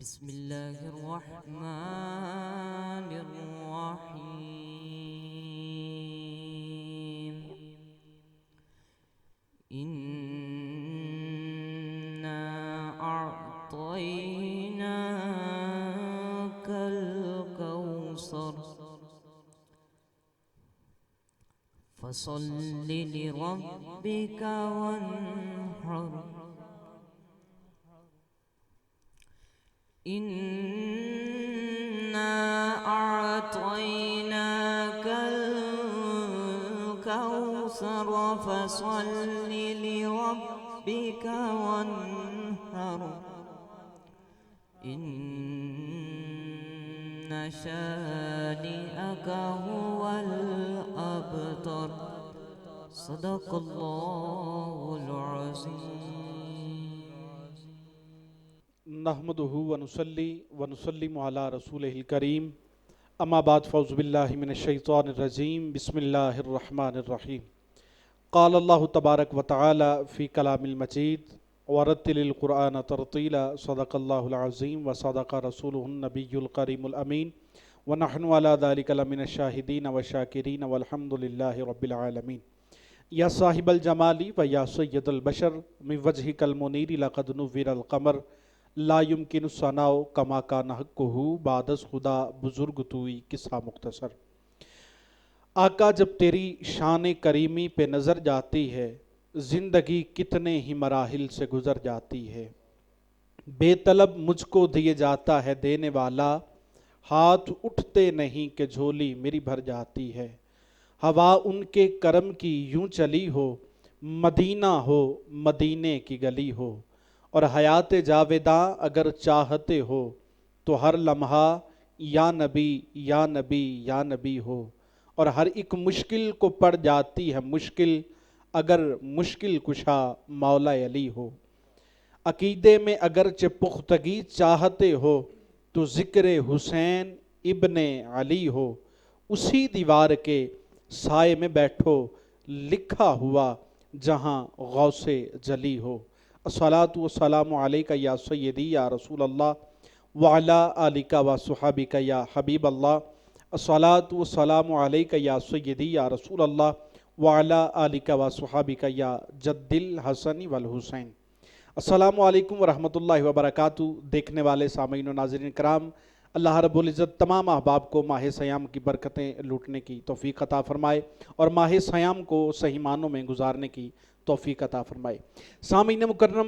बिस्मिल्लाहिर्रहमानिर्रहीम। इन्ना अअतैनाकल कौसर फसल्लि लिरब्बिका वन्हर। इन्ना अअतैनाकल कौसर फसल्लि लिरब्बिका वन्हर। इन्न शानिअका हुवल अबतर। सदक़ल्लाहुल अज़ीम। नहमदुहु व नुसल्ली व नुसल्लिमु अला रसूलिहिल करीम। अम्मा बाद फ़ौज़ु बिल्लाहि मिनश शैतानिर रजीम। बिस्मिल्लाहिर रहमानिर रहीम। क़ाल अल्लाहु तबारक व तआला फ़ी कलामिल मजीद व रत्तिलिल क़ुरआन तरतीला। सदक़ल्लाहुल अज़ीम व सदक़ रसूलुहुन नबियुल करीमुल अमीन व नहनु अला ज़ालिका लमिनश शाहिदीन व शाकिरीन वल्हम्दुलिल्लाहि रब्बिल आलमीन। या साहिबल जमाली व या सय्यदल बशर मिन वजहिकल मुनीर लक़द नुव्विरल क़मर ला युमकिनु सनाओ कमा कान हक़्क़ुहु बादस खुदा बुजुर्ग तूई। किस्सा मुख्तसर। आका जब तेरी शान करीमी पे नज़र जाती है, ज़िंदगी कितने ही मराहिल से गुज़र जाती है। बेतलब मुझको दिए जाता है देने वाला, हाथ उठते नहीं कि झोली मेरी भर जाती है। हवा उनके करम की यूं चली हो, मदीना हो मदीने की गली हो। और हयात जावेदा अगर चाहते हो तो हर लम्हा या नबी या नबी या नबी हो। और हर एक मुश्किल को पड़ जाती है मुश्किल अगर मुश्किल कुशा मौला अली हो। अकीदे में अगरचे पुख्तगी चाहते हो तो ज़िक्र हुसैन इब्ने अली हो। उसी दीवार के साए में बैठो लिखा हुआ जहाँ गौसे जली हो। अस्सलातु वस्सलामु अलैका या सय्यदी या रसूल अल्लाह व अला आलिका व सुहाबिका या हबीब अल्लाह। अस्सलातु वस्सलामु अलैका या सय्यदी या रसूल अल्लाह व अला आलिका व सुहाबिका या जद्दिल हसन वल हुसैन। अस्सलामु अलैकुम व रहमतुल्लाहि व बरकातुहू। देखने वाले सामीन व नाज़रीन कराम, अल्लाह रब्बुल इज़्ज़त तमाम अहबाब को माह सयाम की बरकतें लूटने की तौफ़ीक़ अता फ़रमाए और माह सयाम को सही मानों में गुजारने की तौफ़ीक़ अता फ़रमाए। सामीन मुकर्रम,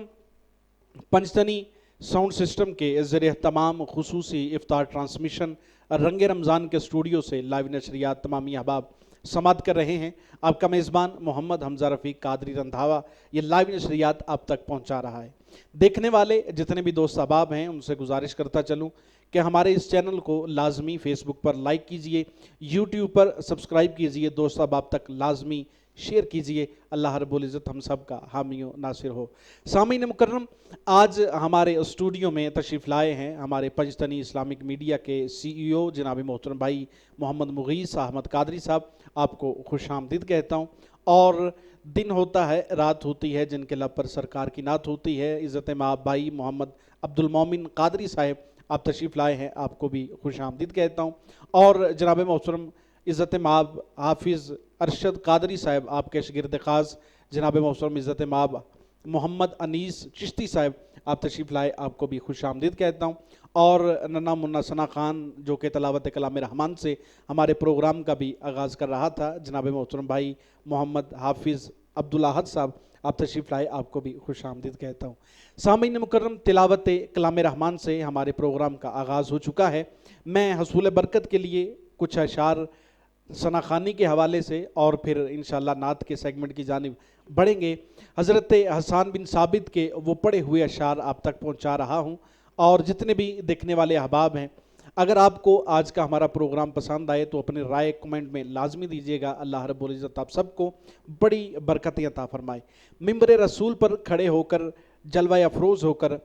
पंचतनी साउंड सिस्टम के ज़रिए तमाम खुसूसी इफ्तार ट्रांसमिशन रंगे रमज़ान के स्टूडियो से लाइव नशरियात तमामी अहबाब समात कर रहे हैं। आपका मेज़बान मोहम्मद हमज़ा रफ़ीक कादरी रंधावा ये लाइव नशरियात आप तक पहुंचा रहा है। देखने वाले जितने भी दोस्त अहबाब हैं उनसे गुजारिश करता चलूं कि हमारे इस चैनल को लाजमी फेसबुक पर लाइक कीजिए, यूट्यूब पर सब्सक्राइब कीजिए, दोस्त अहबाब तक लाजमी शेयर कीजिए। अल्लाह रब्बुल इज़्ज़त हम सब का हामी व नासिर हो। सामीन मुकर्रम, आज हमारे स्टूडियो में तशरीफ़ लाए हैं हमारे पंचतनी इस्लामिक मीडिया के CEO जनाब मोहतरम भाई मोहम्मद मुगीस अहमद कादरी साहब। आपको खुशामदीद कहता हूँ। और दिन होता है रात होती है जिनके लब पर सरकार की नात होती है। इज़्ज़त माब भाई मोहम्मद अब्दुल मोमिन कादरी साहब आप तशरीफ़ लाए हैं, आपको भी खुशामदीद कहता हूँ। और जनाब मोहतरम इज़्ज़त माब हाफिज़ अरशद कादरी साहब आपके शागिर्द ख़ास जनाब मोहतरम इज़्ज़त माब मोहम्मद अनीस चिश्ती साहब आप तशरीफ़ लाए, आपको भी खुशामदीद कहता हूँ। और नन्ना मुन्ना सना खान जो कि तलावत कलाम रहमान से हमारे प्रोग्राम का भी आगाज़ कर रहा था, जनाब मोहतरम भाई मोहम्मद हाफिज़ अब्दुल अहद साहब आप तशरीफ़ लाए, आपको भी खुशामदीद कहता हूँ। सामीन मुकर्रम, तिलावत कलाम रहमान से हमारे प्रोग्राम का आगाज़ हो चुका है। मैं हसूल बरकत के लिए कुछ अशार सनाखानी के हवाले से और फिर इंशाअल्लाह नात के सेगमेंट की जानिब बढ़ेंगे। हज़रत हसन बिन साबित के वो पढ़े हुए अशार आप तक पहुँचा रहा हूँ। और जितने भी देखने वाले अहबाब हैं, अगर आपको आज का हमारा प्रोग्राम पसंद आए तो अपनी राय कमेंट में लाजमी दीजिएगा। अल्लाह रब्बुल इज़्ज़त आप सबको बड़ी बरकतें अता फरमाए। मिंबर रसूल पर खड़े होकर जलवा अफरोज़ होकर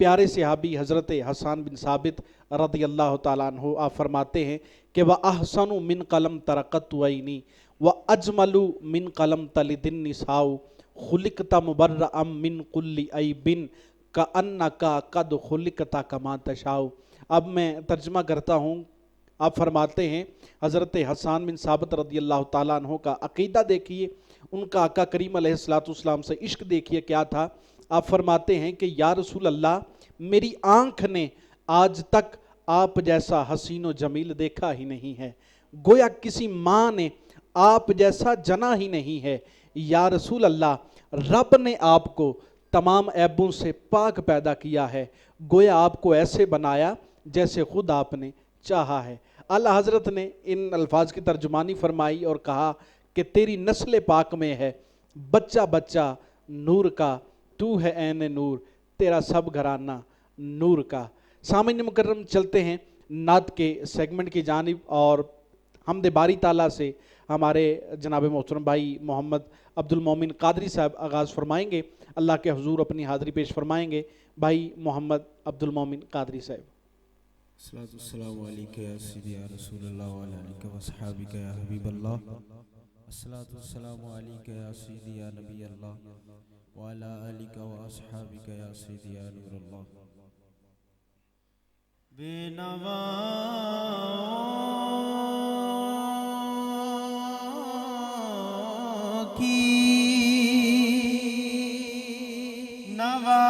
प्यारे सहाबी हज़रत हसन बिन साबित रज़ियल्लाहु ताला अन्हु आप फरमाते हैं कि वह अहसनु मिन कलम तरक़त वैनी व अजमलु मिन कलम तलिदिन निसाउ खुलिकता मुबर्रअम मिन कुल्ली ऐबिन का अन्ना का कद खुलिकता कमा तशाओ। अब मैं तर्जमा करता हूँ। आप फरमाते हैं हज़रत हसन बिन साबित रज़ी अल्लाह ताला अन्हु का अक़ीदा देखिए, उनका आका करीम अलैहिस्सलाम से इश्क देखिए क्या था। आप फरमाते हैं कि या रसूल अल्लाह, मेरी आँख ने आज तक आप जैसा हसीन व जमील देखा ही नहीं है, गोया किसी माँ ने आप जैसा जना ही नहीं है। या रसूल अल्लाह, रब ने आपको तमाम ऐबों से पाक पैदा किया है, गोया आपको ऐसे बनाया जैसे खुद आपने चाहा है। आला हज़रत ने इन अल्फाज की तर्जुमानी फरमाई और कहा कि तेरी नस्ल पाक में है बच्चा बच्चा नूर का, तू है ऐन नूर, तेरा सब घराना नूर का। सामईन मुकर्रम, चलते हैं नात के सेगमेंट की जानिब और हमद बारी ताला से हमारे जनाब मोहतरम भाई मोहम्मद अब्दुल मोमिन कादरी साहब आगाज़ फरमाएंगे। अल्लाह के हुजूर अपनी हाज़री पेश फरमाएंगे। भाई मोहम्मद अब्दुल मोमिन कादरी साहब। अस्सलामु अलैका या सय्यदी या रसूलल्लाह व अला आलिका व अस्हाबिका या हबीबल्लाह। अस्सलातु वस्सलामु अलैका या सय्यदी या नबी अल्लाह व अला आलिका व अस्हाबिका या सय्यदी या नूरल्लाह। बेनवा की नवा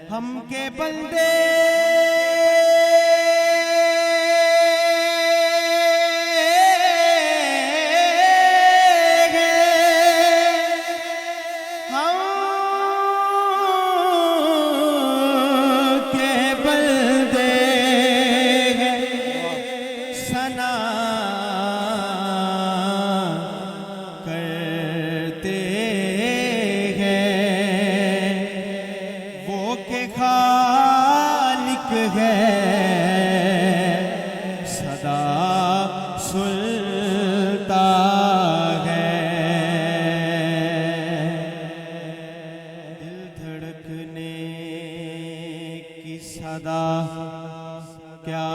हमके बंदे क्या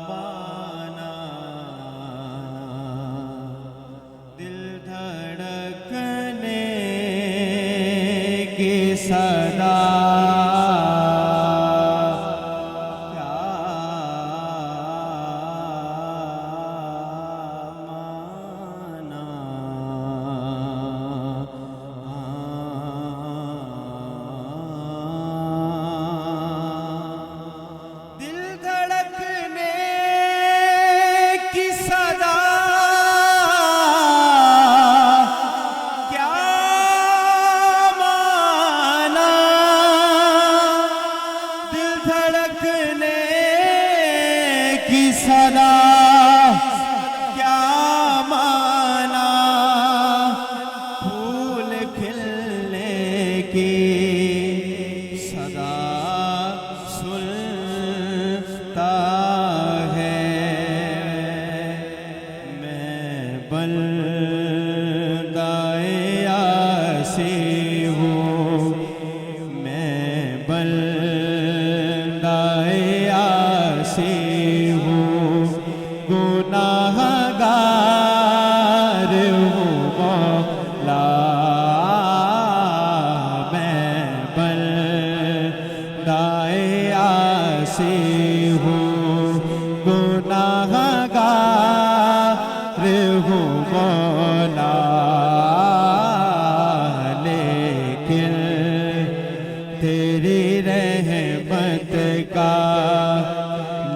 माना, दिल धड़कने की सदा क्या माना। सदा क्या माना, फूल खिलने की सदा सुनता है। मैं बंदाए आसी हूँ, मैं बंदाए आसी गुनाहगार हूँ मौला। मैं बंदाए आसी हूँ, गुनाहगार हूँ मौला। लेकिन तेरी रहमत का,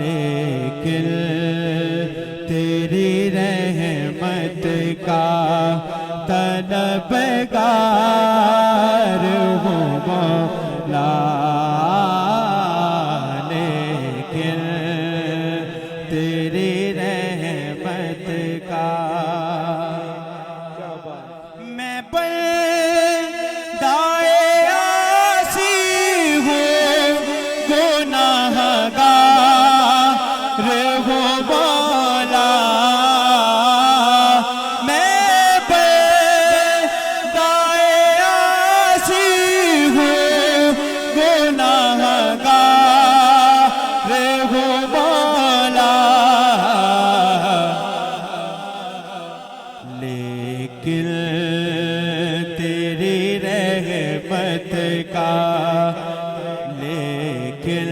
लेकिन तेरी रहमत का तलबगार हूँ मौला। लेकिन गुनाहगार हूँ मौला, मैं बंदाए आसी हूँ गुनाहगार हूँ मौला, लेकिन तेरी रहमत का, लेकिन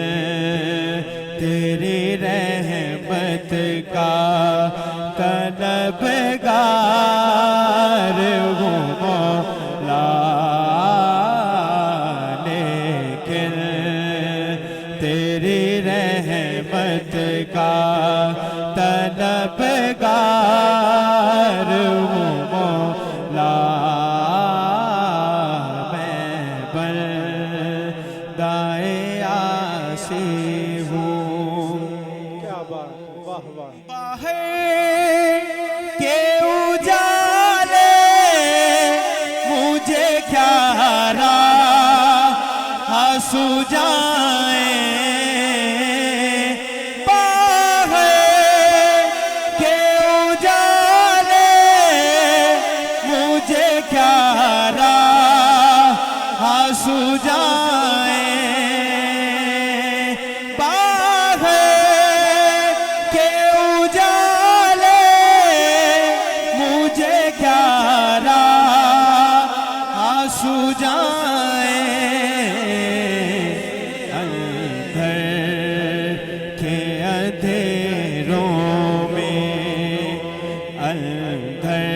तेरी रहमत का तलबगार हूँ मौला, लेकिन तेरी रहमत का तलबगार हूँ मौला, मैं बंदाए आसी हूँ। क्या बात, वाह वाह। बाहर के उजाले मुझे क्या आंसू जाए, बाहर के उजाले मुझे क्या आंसू जाए, बाहर के उजाले मुझे क्या आंसू जाए, अंधर के अंधेरों में, अंधर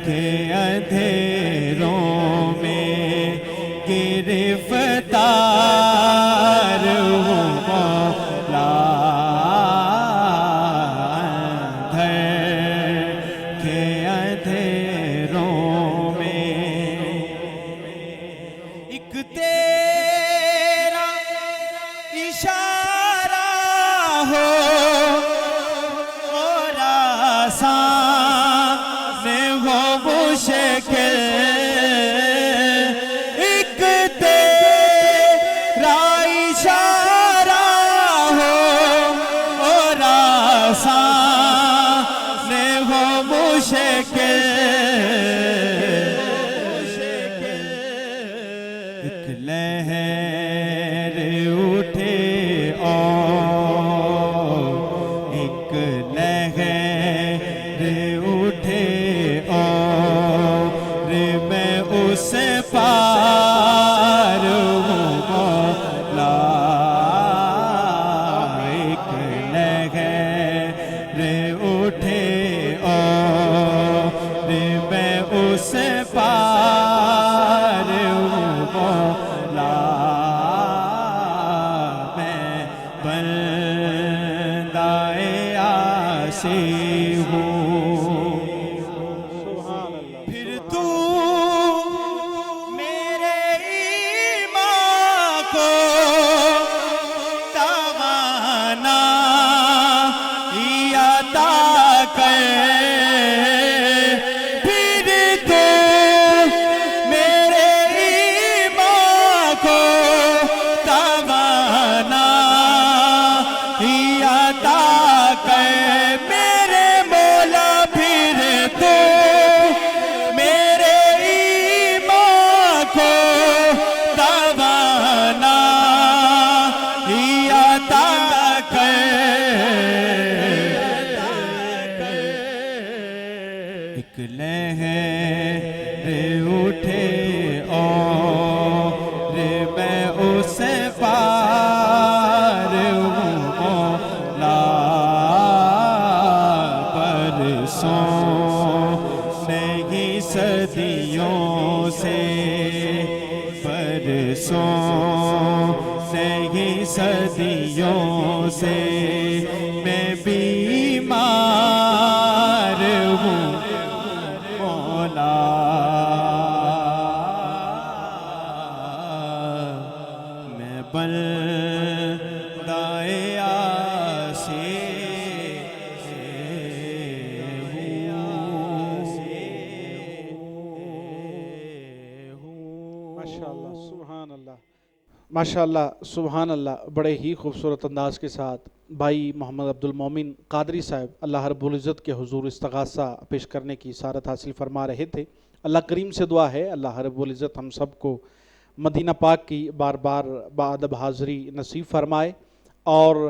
के अंधेरों में गिरफ्तार हूँ मौला, अंधर के अंधेरों में एक तेरा इशारा हो और आसान हो मुश्किल, एक तेरा इशारा हो और आसान हो मुश्किल, एक लहर उठे और एक लहर उठे और मैं उस पार हूँ मौला, एक लहर उठे और मैं उस पार हूँ मौला, मैं बंदाए आसी हूँ। सुभान अल्लाह। फिर तू मेरे ईमान को तवाना अता कर, फिर तू मेरे ईमान को तवाना अता कर, मेरे मौला फिर तू मेरे ईमान को तवाना अता कर, एक लहर उठे और मैं उस पार हूँ मौला, बरसों नहीं सदियों से, बरसों नहीं सदियों से मैं बीमार हूँ मौला, मैं बंदाए आसी माशाअल्लाह, सुभान अल्लाह। माशाअल्लाह, सुभान अल्लाह, बड़े ही खूबसूरत अंदाज के साथ भाई मोहम्मद अब्दुल मोमिन कादरी साहब अल्लाह रब्बुल इज़्ज़त के हुजूर इस्तगासा पेश करने की सारत हासिल फरमा रहे थे। अल्लाह करीम से दुआ है अल्लाह रब्बुल इज़्ज़त हम सबको मदीना पाक की बार बार बाअदब हाज़री नसीब फरमाए और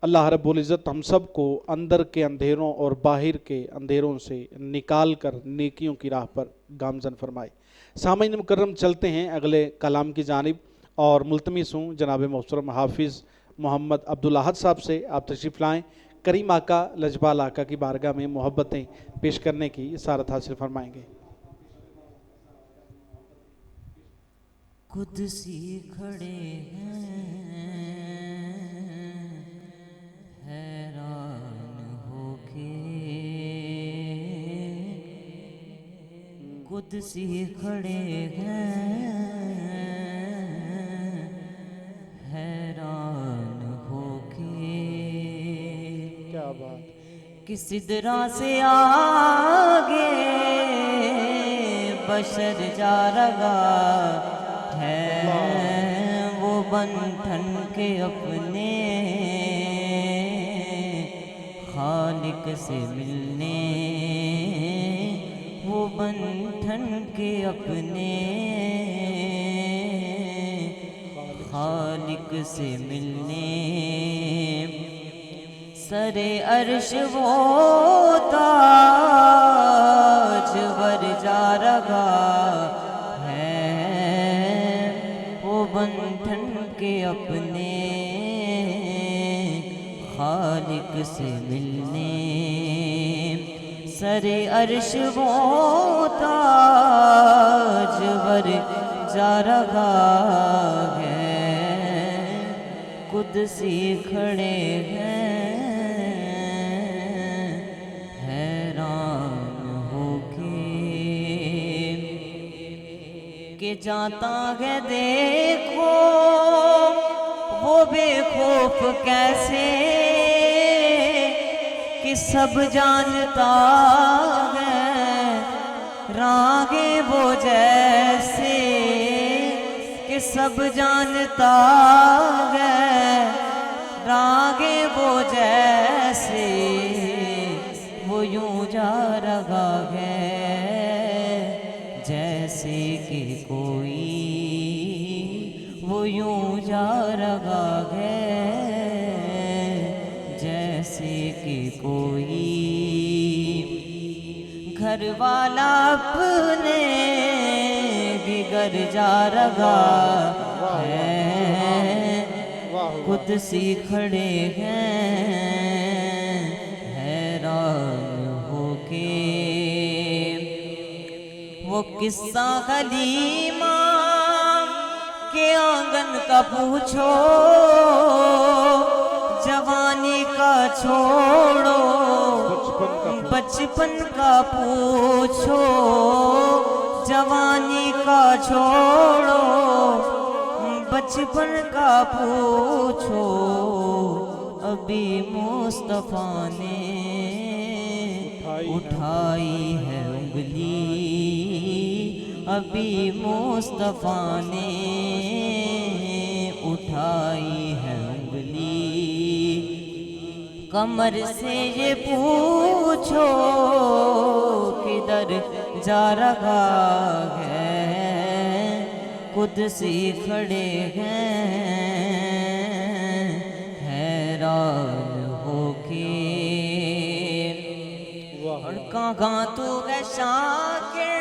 अल्लाह रब्बुल इज़्ज़त हम सबको अंदर के अंधेरों और बाहर के अंधेरों से निकाल कर नेकियों की राह पर गामज़न फरमाए। सामईन मुकर्रम, चलते हैं अगले कलाम की जानिब और मुल्तमिस हूँ जनाब मोहतरम हाफिज़ मोहम्मद अब्दुल अहद साहब से आप तशरीफ़ लाएँ, करीम आका लजपाल आका की बारगाह में मोहब्बतें पेश करने की सारत हासिल फरमाएंगे। कुदसी खड़े हैं हैरान होके, कुदसी खड़े हैं हैरान होके। क्या बात, कि सिदरा से आगे बशर जा रहा है, वो बंधन के अपने खालिक से मिलने, वो बंधन के अपने खालिक से मिलने। सरे अर्श वो ताज वर जा रहा है, वो बंधन के अपने खालिक से मिलने। सरे अर्श वो ताज वर जा रहा है, कुदसी खड़े हैं हैरान होके। के जाता है देखो वो बेखौफ कैसे, कि सब जानता है रागे वो जैसे, कि सब जानता है रागे वो जैसे, वो यूं जा रहा है जैसे कि कोई, वो यूं जा रहा है जैसे कि कोई। घर वाला अपने घर जा रहा है, कुदसी खड़े हैं हैरान होके। वो किस्सा हलीमा के आंगन का पूछो, जवानी का छोड़ो, बचपन का पूछो, जवानी का छोड़ो, बचपन का पूछो। अभी मुस्तफा ने उठाई है उंगली, अभी मुस्तफा ने उठाई है उंगली। कमर से ये पूछो किधर जा रहा है, कुदसी खड़े हैं हैरान होके। और कहाँ तू है शाकिर,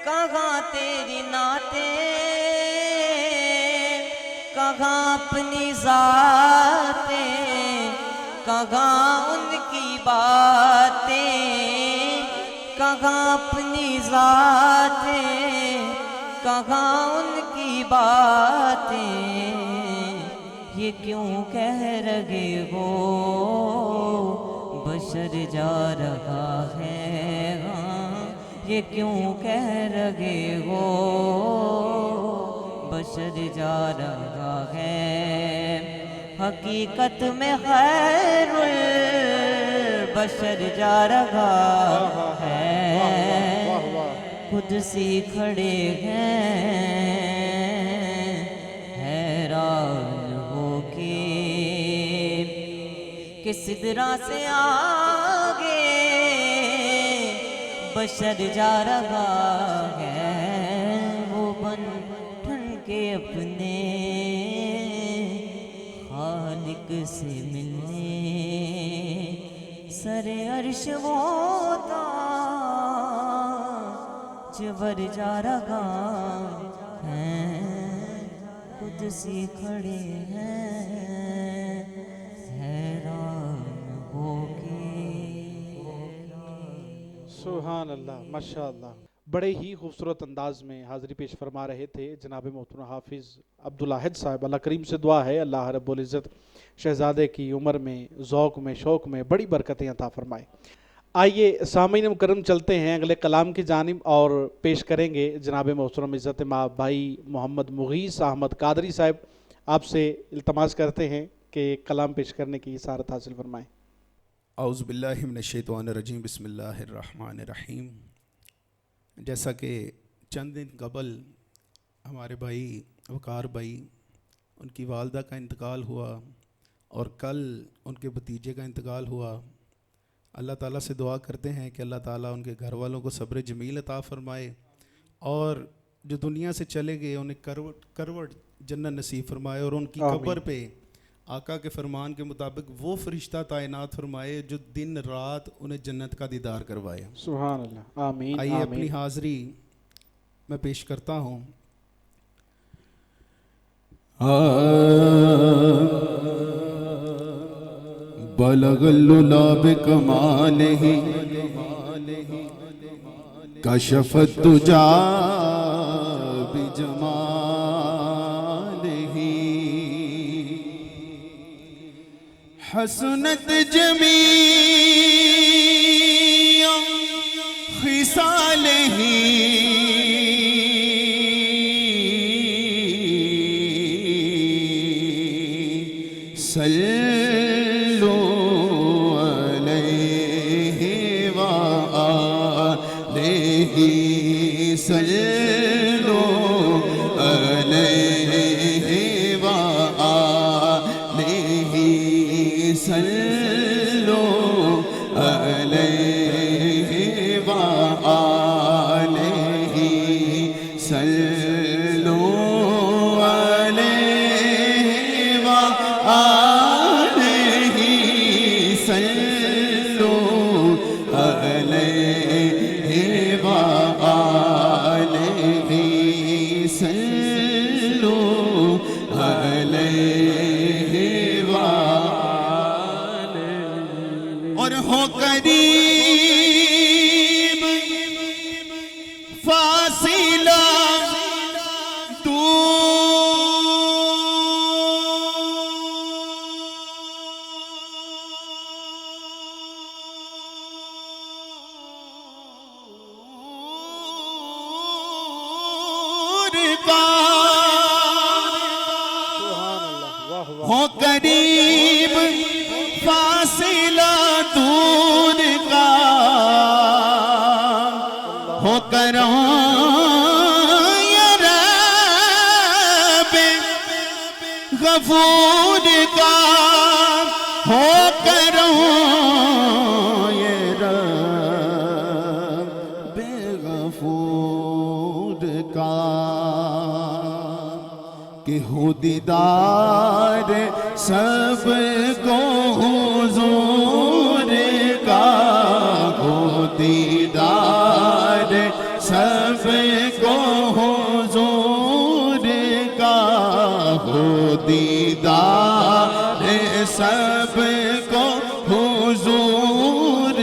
कहाँ तेरी नाते, कहाँ अपनी ज़ातें, कहाँ उनकी बातें, कहाँ अपनी ज़ातें, कहाँ उनकी बातें। ये क्यों कह रहे हो बशर जा रहा है, हाँ ये क्यों कह रहे हो बशर जा रहा है। हकीकत में खैरुल बशर जा रहा है, खुद सी खड़े हैं कि सिदरा से आगे बशर जा रहा है, वो बन ठन के अपने खालिक से मिलने सरे अर्श वो ताजवर जा रहा है, खुद सी खड़े हैं हैरान होके। सुभान अल्लाह, माशाअल्लाह। बड़े ही खूबसूरत अंदाज में हाज़िरी पेश फरमा रहे थे जनाब मोहतरम हाफिज़ अब्दुल अहद साहब। अल्लाह करीम से दुआ है अल्लाह रब्बुल इज़्ज़त शहज़ादे की उम्र में, ज़ौक़ में, शौक़ में बड़ी बरकतें अता फरमाए। आइए सामीन मुकर्रम चलते हैं अगले कलाम की जानिब और पेश करेंगे जनाब मोहतरम इज़्ज़त माँ भाई मोहम्मद मुगीस अहमद कादरी साहब। आपसे इल्तमास करते हैं कि कलाम पेश करने की इसारत हासिल फरमाएँ। औज़ु बिल्लाहि मिनश्शैतानिर्रजीम, बिस्मिल्लाहिर्रहमानिर्रहीम। जैसा कि चंद दिन कबल हमारे भाई वकार भाई उनकी वालदा का इंतकाल हुआ और कल उनके भतीजे का इंतकाल हुआ। अल्लाह ताला से दुआ करते हैं कि अल्लाह ताला उनके घर वालों को सब्र जमील अता फ़रमाए और जो दुनिया से चले गए उन्हें करवट जन्नत नसीब फरमाए और उनकी कब्र पे आका के फरमान के मुताबिक वो फरिश्ता तैनात फरमाए जो दिन रात उन्हें जन्नत का दीदार करवाए। सुभान अल्लाह, आमीन। आइए अपनी हाज़री मैं पेश करता हूँ। बलगल्लुलाब कमालिही कशफत तुजा बिजमालिही हसनत जमीअ खिसालिही सल्लु अलैहि व आलिहि सल्लु अलैहि व आलिहि सल्लु अलैहि व आलिहि सल्लु और हो करीब फासिला हो करीब फासिला दूर का हो करो या रब गफूर का हो करो ये रब गफूर का कि हो दीदार सब को हुजूर का हो दीदार सब को हुजूर का हो दीदार सब को हुजूर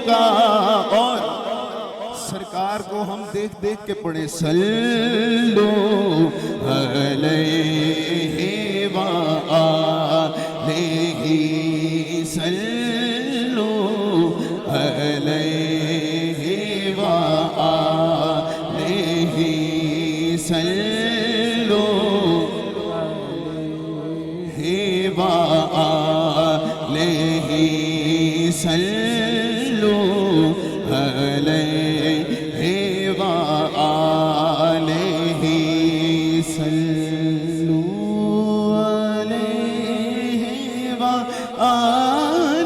का। और सरकार को हम देख देख के पढ़े सल्लु अलैहि व आलिहि सल्लु अलैहि व आलिहि सल्लु अलैहि व आलिहि सल्लु अलैहि व आलिहि सल्लु अलैहि व आलिहि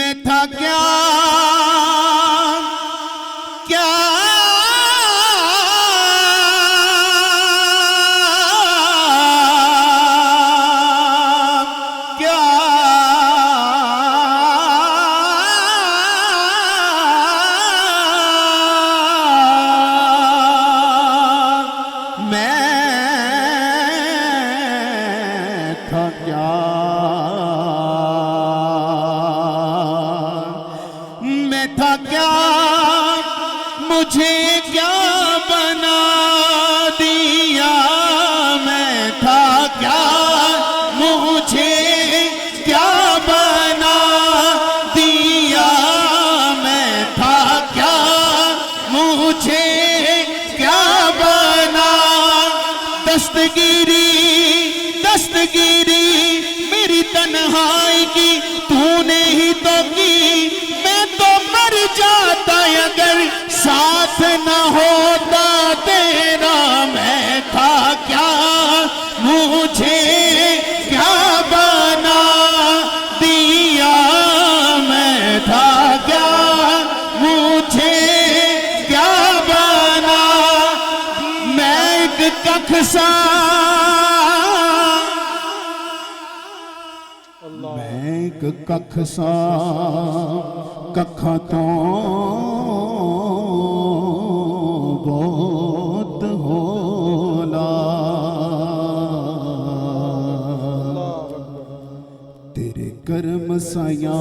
मैं था क्या क्या क्या मैं था क्या मैं था क्या मुझे क्या बना दिया मैं था क्या मुझे क्या बना दिया मैं था क्या मुझे क्या बना दस्तगीरी दस्तगीरी मेरी तन्हाई की तूने ही तो की मैं तो मर जाता अगर साथ न होता तेरा मैं था क्या मुझे क्या बना दिया मैं था क्या मुझे क्या बना मैं एक कख सा मैं एक कख सा कखा तो बहुत होला तेरे कर्म साया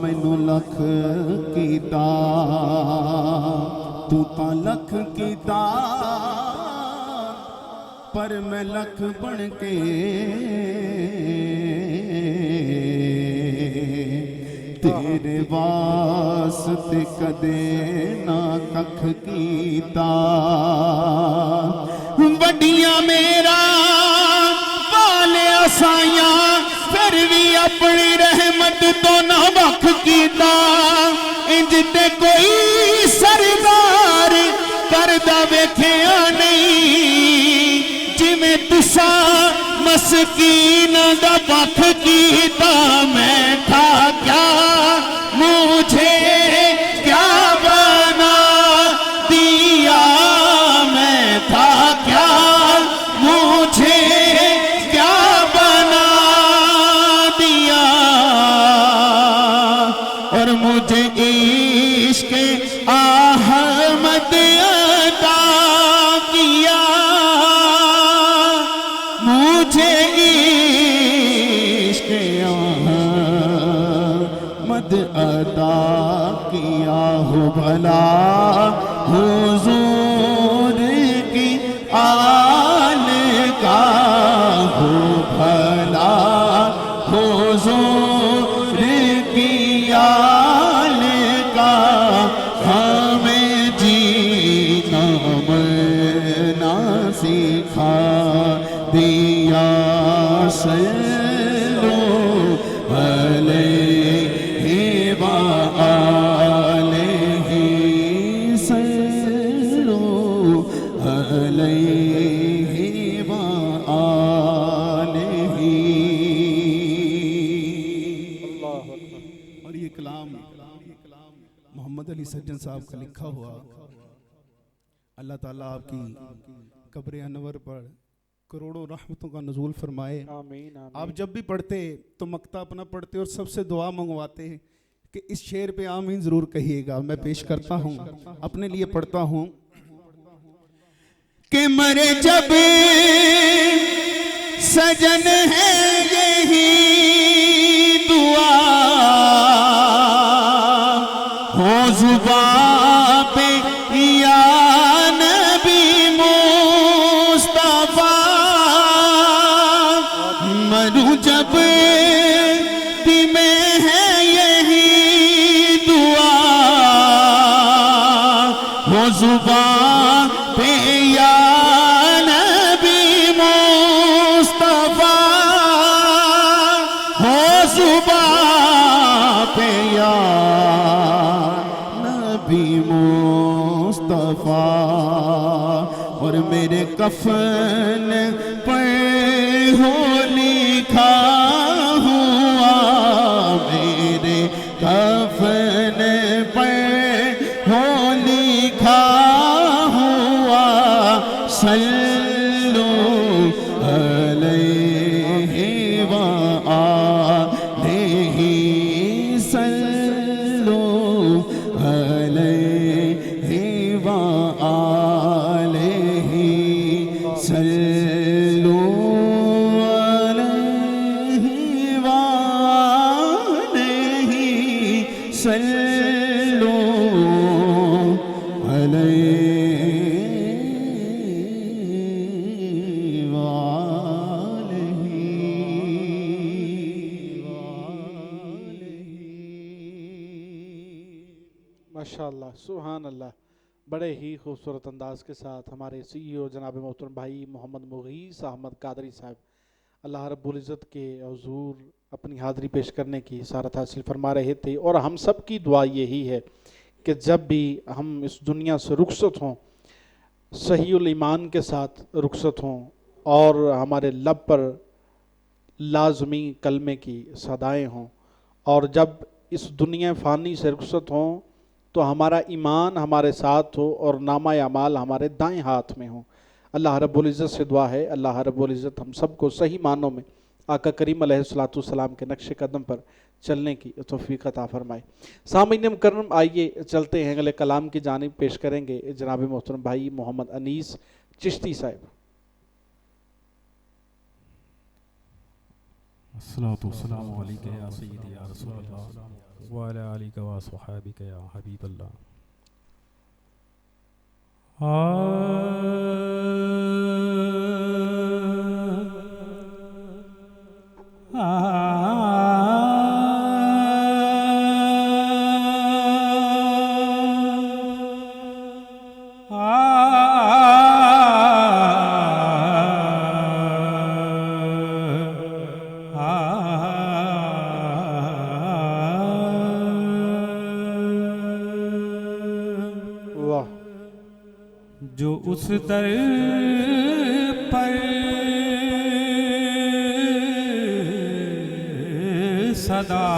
मैनू लख कीता तू तां लख कीता पर मैं लख बन के तेरे वास्ते कदे ना कख कीता वड्डियां मेरा वाले साइयां फिर भी अपनी रहमत तो ना वख कीता इंज ते कोई सरदार करदा वेखिया नहीं जिवें तुसा मस्कीन दा पख कीता मैं था क्या मुझे क्या बना दिया मैं था क्या मुझे क्या बना दिया और मुझे इश्क अहमद अता किया मुझे इश्क अहमद अता किया हो भला हुजूर की आल का हो भला हुजूर की आल का हमें जीना मरना सिखा दिया सल्लो अलैहि व आलिहि सल्लो अलैहि व आलिहि। और ये कलाम मोहम्मद अली सज्जन साहब का लिखा हुआ। अल्लाह ताला आपकी कब्र अनवर पर करोड़ों रहमतों का नज़ूल फरमाए। आमीन आमीन। आप जब भी पढ़ते तो मक्ता अपना पढ़ते और सबसे दुआ मंगवाते हैं कि इस शेर पे आमीन ज़रूर कहिएगा। मैं पेश करता हूँ, अपने लिए पढ़ता हूँ कि मरे जब सजन है यही दुआ हो ज़ुबान पे या नबी मुस्तफा मरूं जब में है यही दुआ हो ज़ुबान पे या नबी मुस्तफा हो ज़ुबान पे या नबी मुस्तफा और मेरे कफन पर हो लिखा हुआ मेरे कफन पर हो लिखा हुआ सल्लू अलैहि व आलिहि सल्लू अलैहि व आलिहि सल्लू अलैहि व आलिहि सल्लू अलैहि व आलिहि। माशाअल्लाह, सुभान अल्लाह। बड़े ही खूबसूरत अंदाज के साथ हमारे CEO जनाब मोहतरम भाई मोहम्मद मुगीस अहमद कादरी साहब अल्लाह रब्बुल इज़्ज़त के हुज़ूर अपनी हाज़िरी पेश करने की सारत हासिल फरमा रहे थे। और हम सब की दुआ यही है कि जब भी हम इस दुनिया से रुखसत हों, सहीउल ईमान के साथ रुखसत हों और हमारे लब पर लाजमी कलमे की सदाएँ हों, और जब इस दुनिया फ़ानी से रुखसत हों तो हमारा ईमान हमारे साथ हो और नामा अमाल हमारे दाएं हाथ में हो। अल्लाह रब्बुल इज़्ज़त से दुआ है, अल्लाह रब्बुल इज़्ज़त हम सबको सही मानों में आका करीम अलैहिस्सलातु वस्सलाम के नक्श कदम पर चलने की तौफीक अता फरमाए। सामीन मुकर्रम, आइए चलते हैं अगले कलाम की जानिब। पेश करेंगे जनाब मोहतरम भाई मोहम्मद अनीस चिश्ती साहब। अस्सलातु वस्सलामु अलैका या सय्यदी या रसूलल्लाह व अला आलिका व अस्हाबिका या हबीबल्लाह। वाह, जो उस दर पर सदा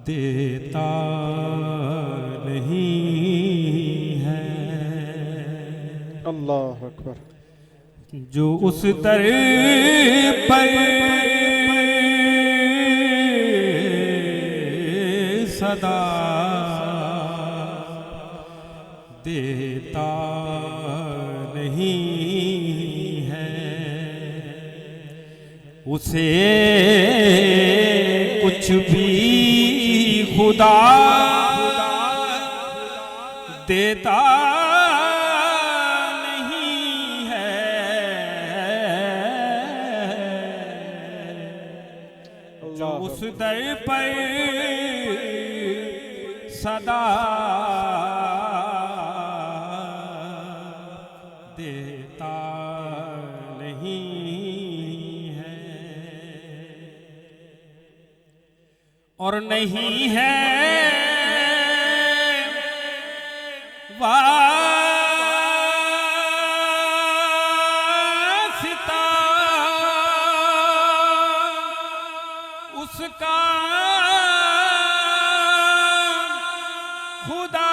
देता नहीं है, अल्लाह अकबर। जो उस दर पर सदा देता नहीं है, उसे कुछ भी खुदा देता नहीं है, जो उस दर पर सदा देता नहीं है, और नहीं है वासिता उसका खुदा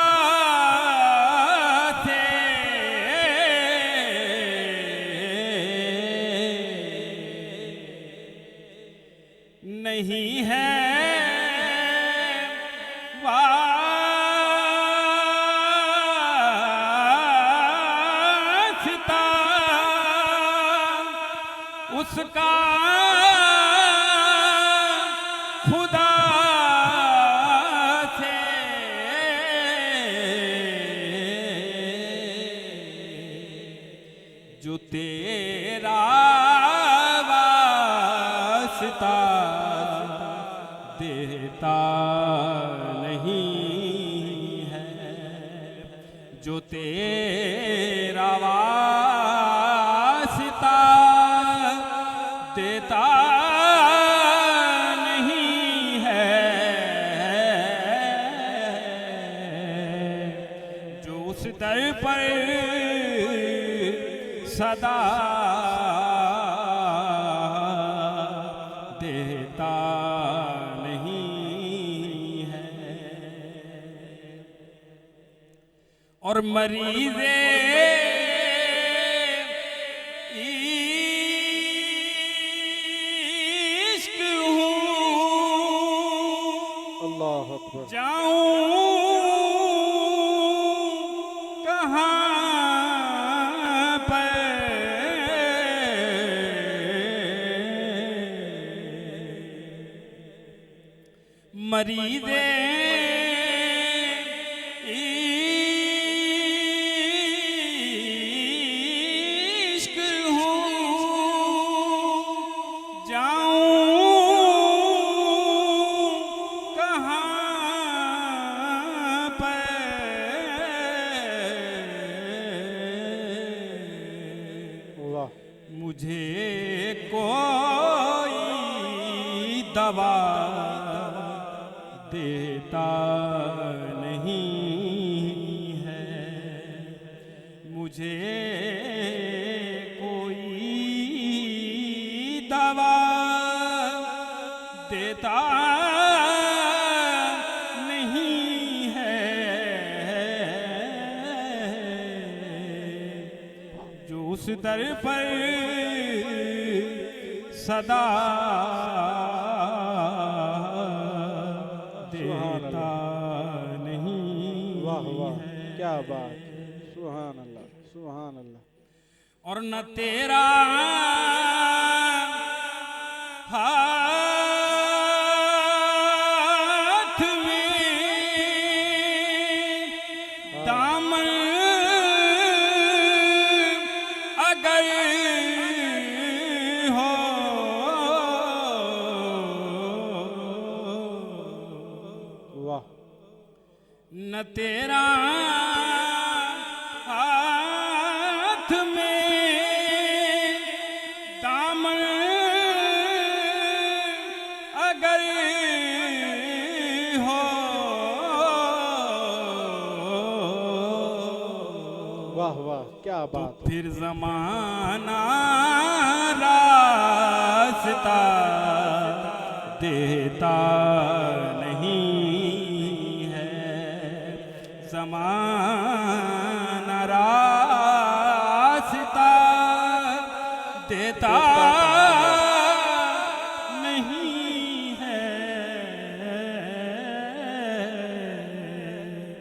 से, नहीं है वासिता उसका खुदा से, जो तेरा वास्ता देता नहीं है, जो तेरा वास्ता देता नहीं है, जो उस दर पर सदा देता और मरीज़े इश्क हूँ, अल्लाह अकबर। जाऊं कहाँ पर, मरीज़े इश्क हूँ, जाऊं कहाँ पर, वाह मुझे कोई दवा देता नहीं है, मुझे कोई दवा देता नहीं है, जो उस दर पर सदा देता नहीं वाह वाह, है। क्या बात, सुभान अल्लाह सुभान अल्लाह। और न तेरा हाथ में दामन अगर हो, वाह न तेरा हाथ में दामन अगर हो, वाह वाह, क्या बात है। फिर ज़माना रास्ता देता नहीं है, ज़माना रास्ता देता नहीं है,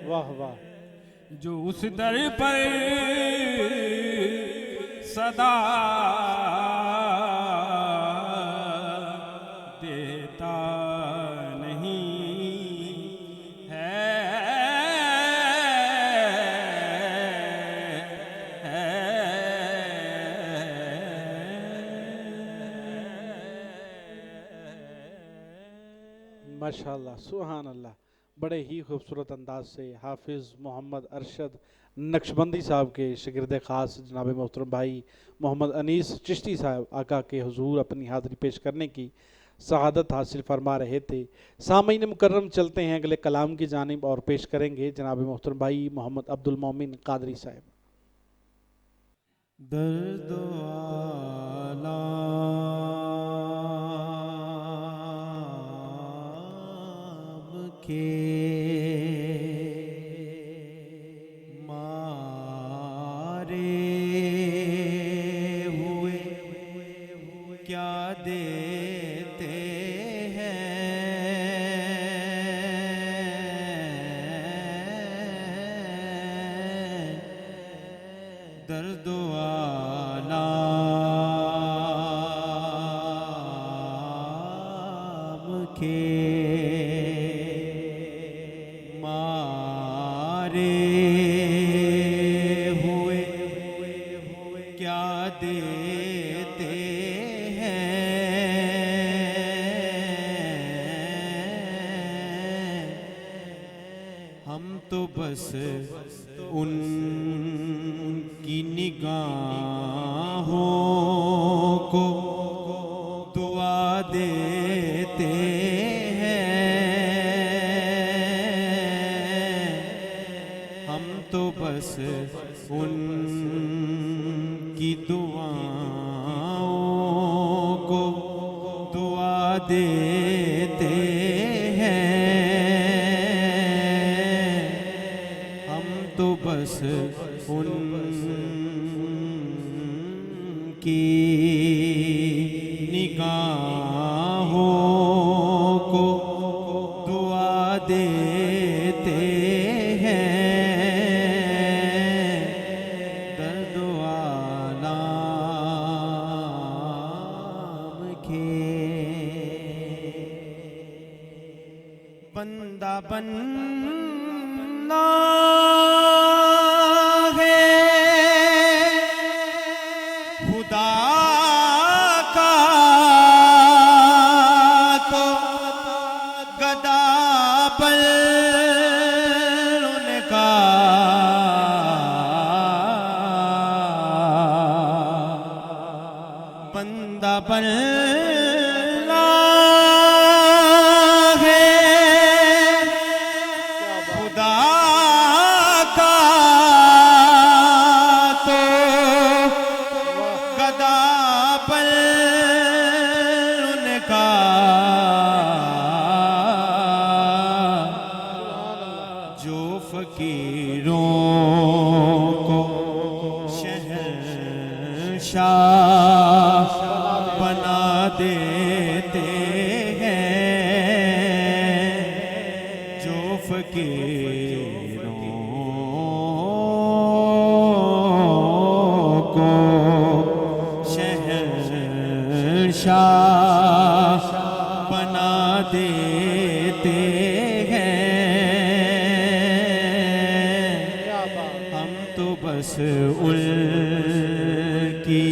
वाह वाह, जो उस दर पर सदा देता नहीं है, माशाल्लाह सुभान अल्लाह। बड़े ही खूबसूरत अंदाज से हाफिज़ मोहम्मद अरशद नक्शबंदी साहब के शिगिर्द ख़ास जनाब मोहतरम भाई मोहम्मद अनीस चिश्ती साहब आका के हुजूर अपनी हाज़िरी पेश करने की सआदत हासिल फरमा रहे थे। सामीन मुकर्रम, चलते हैं अगले कलाम की जानिब और पेश करेंगे जनाब मोहतरम भाई मोहम्मद अब्दुल मोमिन कादरी साहब। दर्द आलम के मारे हुए क्या देते हैं, दर्द आलम के मारे हुए क्या देते हैं, हम तो बस उनकी निगाहों को दुआ देते हैं, हम तो बस उनकी दुआओं को दुआ देते हैं, हम तो बस बस उनकी निगाहों को दुआ देते हैं, दर्द आलम के बंदा बनना है खुदा का तो गदा पर उनका बंदा बनना है खुदा का तो गदा पर उनका जो फकीरों को शहंशाह बना देते हैं, जो फकीरों को शहंशाह बना देते हैं, हम तो बस उनकी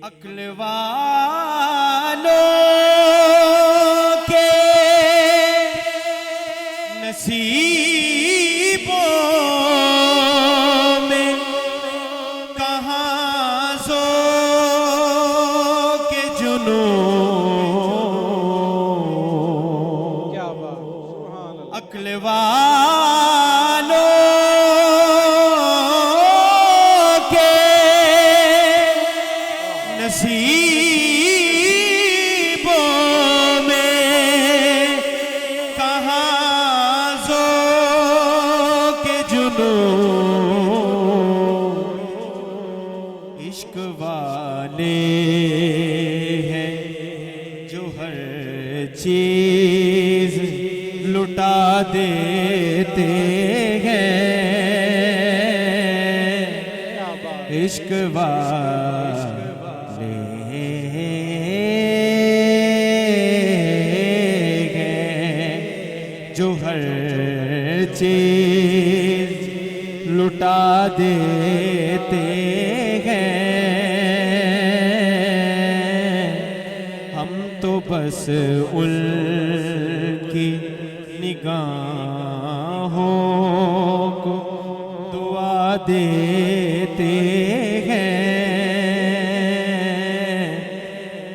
अक्ल वालों के नसीबों में कहाँ सो के जुनून, क्या बात, सुभान अल्लाह। अक्ल वालों के नसीबों में कहाँ सो के जुनून, इश्क वाले हैं जो हर चीज लुटा देते हैं, इश्क वाले हैं जो हर चीज लुटा देते हैं, हम तो बस उनकी निगाहों को दुआ देते हैं,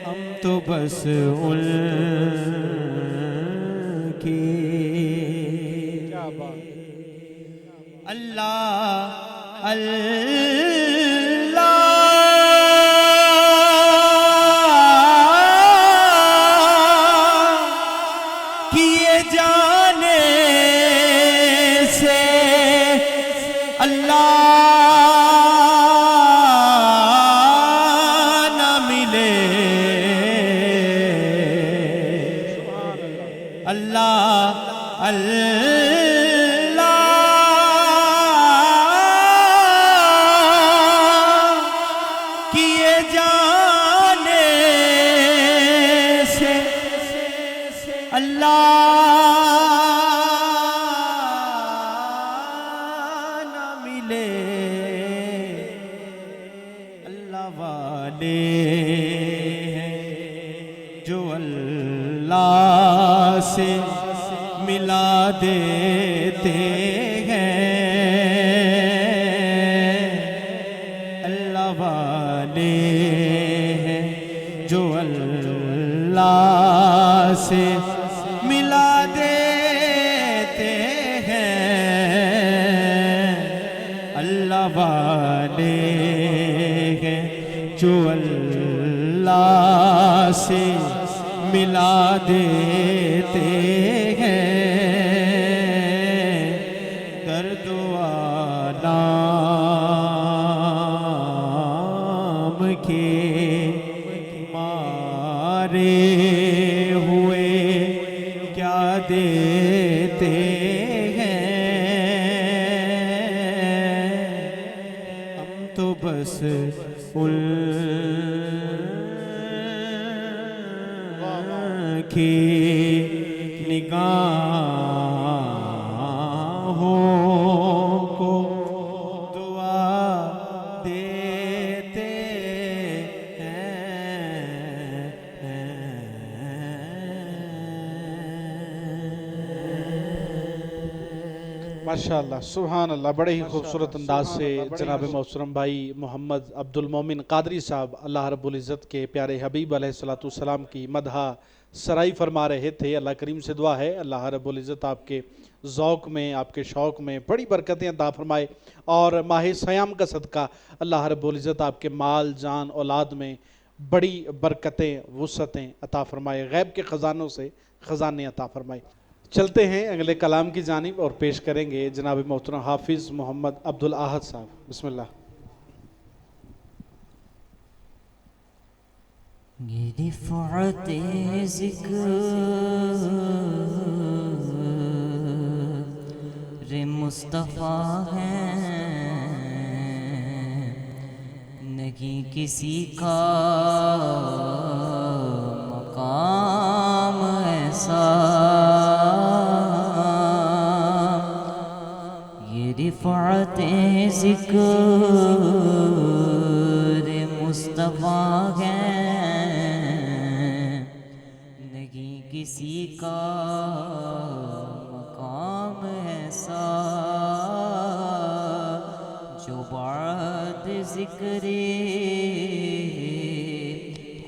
हम तो बस उनकी क्या बात, अल्लाह अल्लाह किए जाने से अल्लाह न मिले, अल्लाह अल्लाह किए जाने से अल्लाह न मिले, अल्लाह वाले हैं जो अल्लाह से मिला देते हैं, अल्लाह वाले हैं जो अल्लाह से मिला देते हैं, अल्लाह वाले हैं जो अल्लाह से मिला देते हैं, हारे हुए क्या देते हैं, हम तो बस उनकी निगाहों को दुआ देते माशाअल्लाह सुभान अल्लाह। बड़े ही खूबसूरत अंदाज से जनाब मोहतरम भाई मोहम्मद अब्दुल मोमिन कादरी साहब अल्लाह रब्बुल इज़्ज़त के प्यारे हबीब अलैहिस्सलाम की मदहा सराई फरमा रहे थे। अल्लाह करीम से दुआ है अल्लाह रब्बुल इज़्ज़त आपके ज़ौक़ में, आपके शौक़ में बड़ी बरकतें अता फरमाए और माह सयाम का सदका अल्लाह रब्बुल इज़्ज़त आपके माल जान औलाद में बड़ी बरकतें वुसअतें अता फरमाए, गैब के ख़जानों से ख़जाने अता फरमाए। चलते हैं अगले कलाम की जानिब और पेश करेंगे जनाब मोहतरम हाफिज़ मोहम्मद अब्दुल आहद साहब। बिस्मिल्लाह। ये रिफ़अत ज़िक्र मुस्तफ़ा है, नहीं किसी का मकाम ऐसा। ये रिफ़अत ज़िक्र मुस्तफ़ा है, नहीं किसी का मकाम ऐसा। जो बाद ज़िक्रे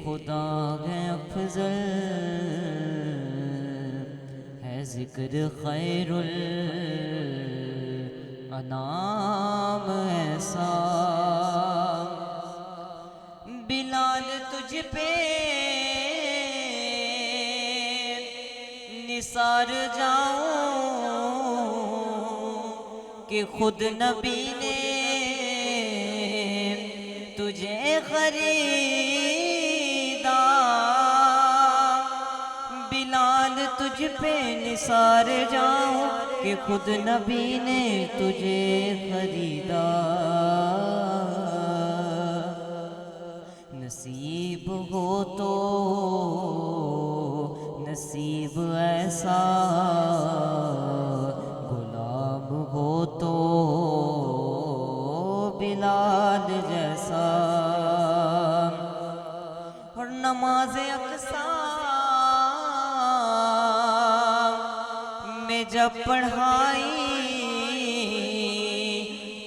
खुदा है अफ़ज़ल है, ज़िक्र खैरुल अनाम ऐसा। बिलाल तुझ पे निसार जाऊं कि खुद नबी ने तुझे खरीदा। बिलाल तुझ पे निसार जाऊं कि खुद नबी ने तुझे खरीदा। नसीब हो तो नसीब ऐसा, गुलाम हो तो बिलाल जैसा। और नमाज़ अक़सा में जब पढ़ाई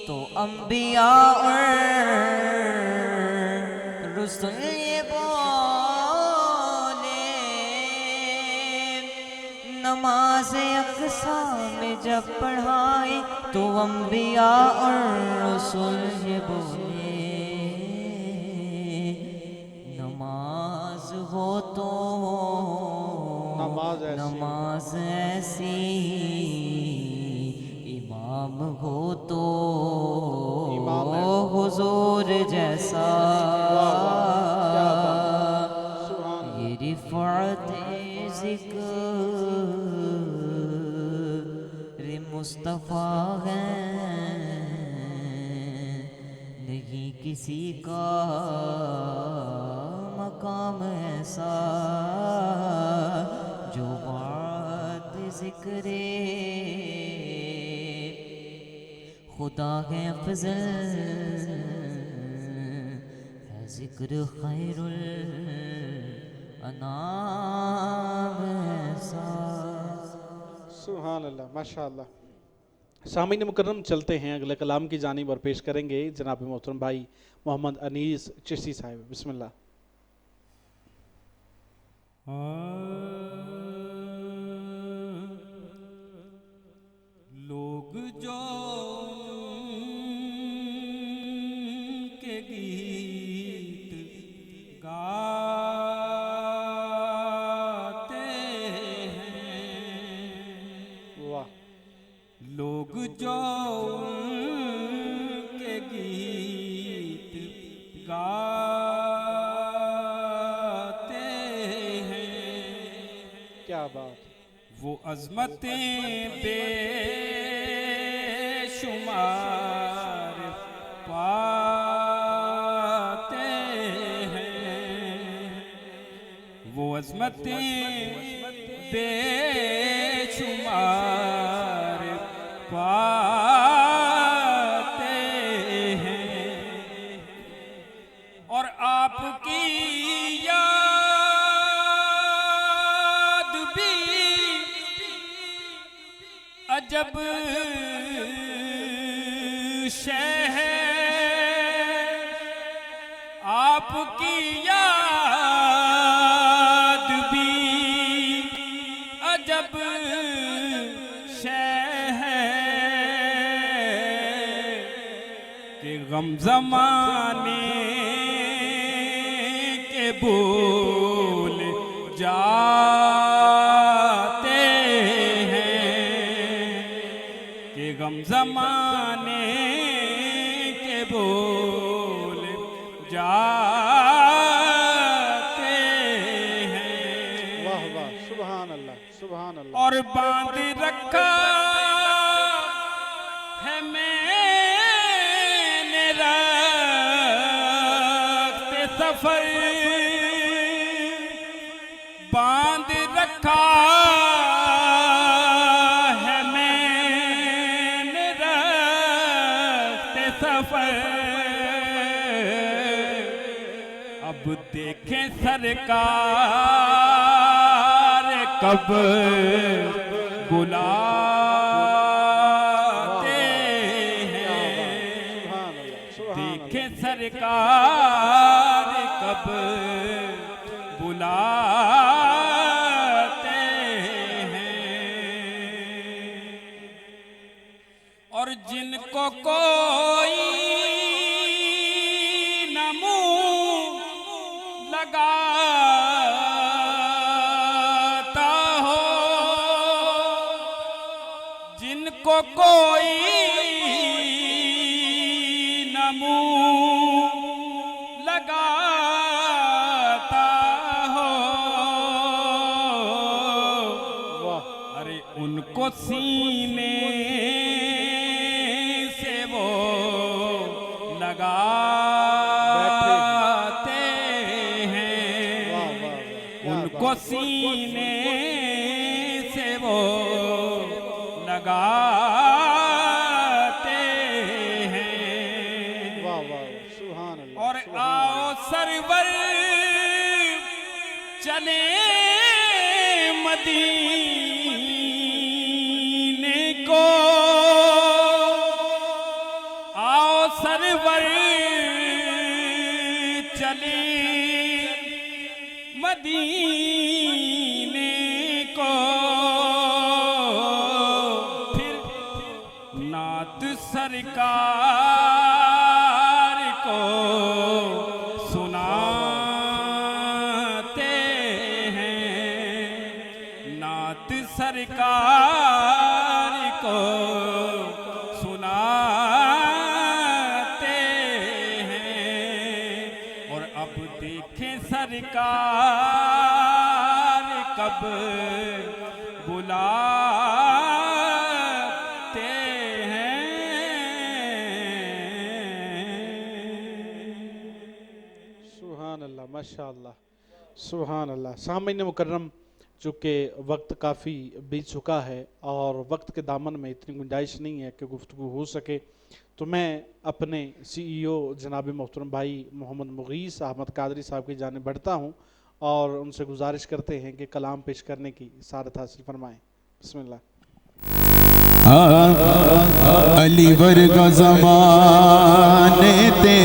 तो अंबिया और रुसूल ये बोले। नमाज़ अक़सा में जब पढ़ाई तो अंबिया और रुसूल ये बोले। नमाज हो तो नमाज ऐसी, इमाम हो तो हुजूर जैसा। ये रिफ़अत ज़िक्र मुस्तफ़ा है, नहीं किसी का मकाम ऐसा। जो बात ज़िक्रे खुदा है अफ़ज़ल है, ज़िक्र खैरुल अनाम ऐसा। सुभान अल्लाह माशाअल्लाह। सामीन मुकर्रम चलते हैं अगले कलाम की जानिब और पेश करेंगे जनाब मोहतरम भाई मोहम्मद अनीस चिश्ती साहिब। बिस्मिल्लाह। लोग जो के गीत गाते हैं, वाह। लोग जो के गीत गाते क्या बात। वो अज़मतें बेशुमार पाते हैं, वो अज़मतें बेशुमार पाते हैं और आपकी याद भी अजब शह है, आपकी याद भी अजब शह है कि गम ज़माने के भूल जाते हैं, कि गम ज़माने के भूल जाते हैं। वाह वाह, सुभान अल्लाह सुभान अल्लाह। और बांध रखा है मैंने रास्ते सफर, बांध रखा है मैंने रास्ते सफर। अब देखें सरकार कब बुलाते हैं, सुभान अल्लाह सुभान देखें सरकार कब बुलाते हैं। और जिनको कोई न मुंह लगाता हो, जिनको कोई न मुंह लगाता हो, वाह। अरे उनको सीने से वो लगाते हैं, वाह वाह वाह, क्या उनको बात। सीने से वो लगाते हैं। वाह वाह वाह, सुभान अल्लाह। और आओ सरवर चले मदीने को, आओ सरवर चले मदीने को, फिर नात सरकार को सुनाते हैं, नात सरकार को सुनाते हैं। और अब देखें सरकार कब बुलाते हैं। सुभान अल्लाह माशाअल्लाह सुभान अल्लाह। सामईन मुकर्रम, चूँकि वक्त काफ़ी बीत चुका है और वक्त के दामन में इतनी गुंजाइश नहीं है कि गुफ्तगू हो सके, तो मैं अपने CEO जनाब मोहतरम भाई मोहम्मद मुगीस अहमद कादरी साहब की जानिब बढ़ता हूँ और उनसे गुजारिश करते हैं कि कलाम पेश करने की सारत हासिल फरमाएँ। बिस्मिल्लाह। अली वर्गा ज़माने ते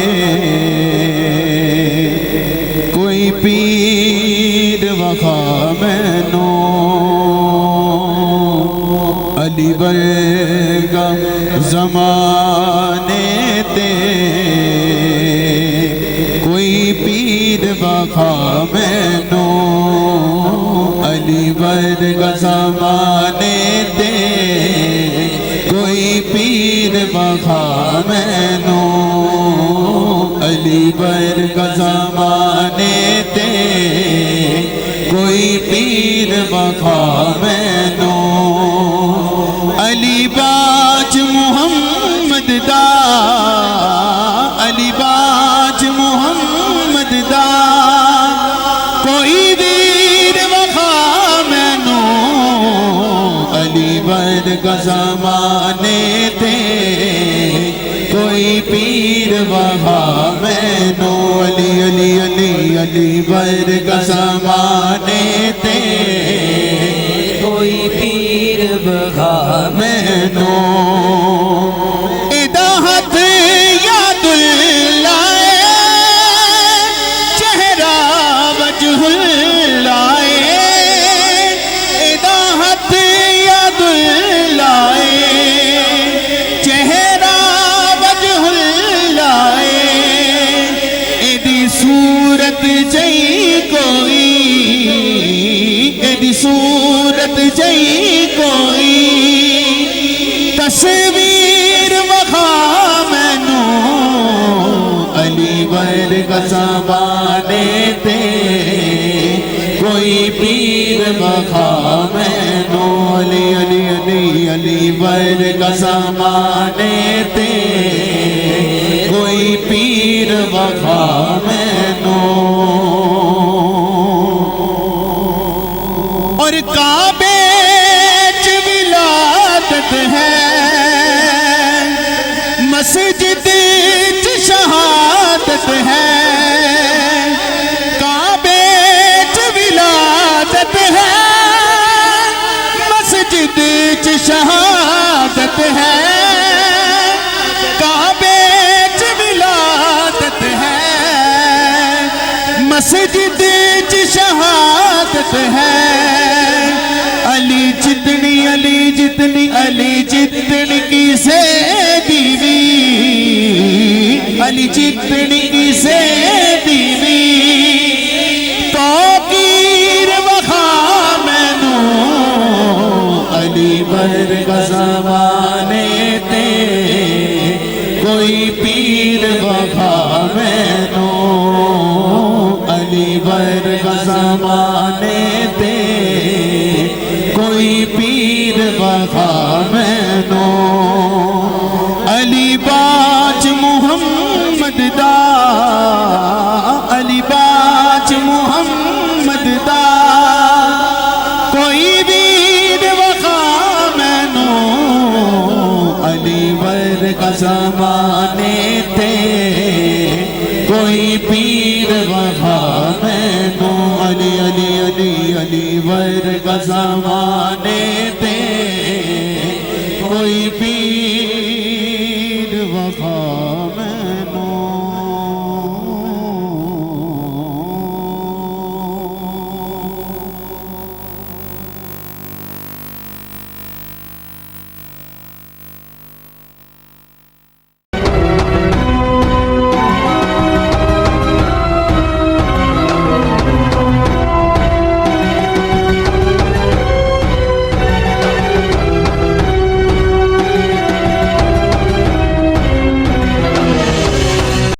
कोई पीर वफा मैनू, अली वर्गा ज़माने ते कोई पीर वफा मैनू, अली वर्गा ज़माने ते कोई पीर वफा मैनू, अली वर्गा ज़माने ते कोई पीर वफा वफा मैनू अली बाज मुहम्मद दा अली बाज मुहम्मद दा कोई वीर वफा मैनू अली वर्गा ज़माने ते कोई पीर वफा मैनू अली अली अली अली वर्गा ज़माने ते कोई पीर वफा मैनू इदा हथ यादुल्लाए चेहरा वजहुल्लाए इदा हथ यादुल्लाए चेहरा वजहुल्लाए एदी सूरत जई कोई एदी सूरत जई कोई तस्वीर वखा मैनू अली वर्गा ज़माने ते कोई पीर वखा मैनू अली अली अली अली वर्गा ज़माने ते कोई पीर वखा मैनू और काबे च विलादत है मस्जिद च शहादत है काबे च विलादत है मस्जिद च शहादत है काबे च विलादत है मस्जिद च शहादत है अली जितनी की से दीवी अली जितनी की से दीवी तो कीर वखा मैनू अली वर्गा ज़माने ते कोई पीर वखा मैनू अली वर्गा ज़माने ते कोई पीर वफा मैनू अली बाज मुहम्मद दा अली बाज मुहम्मद दा कोई वीर वफा मैनू अली वर्गा ज़माने ते कोई पीर वफा मैनू अली अली अली अली वर्गा ज़माने ते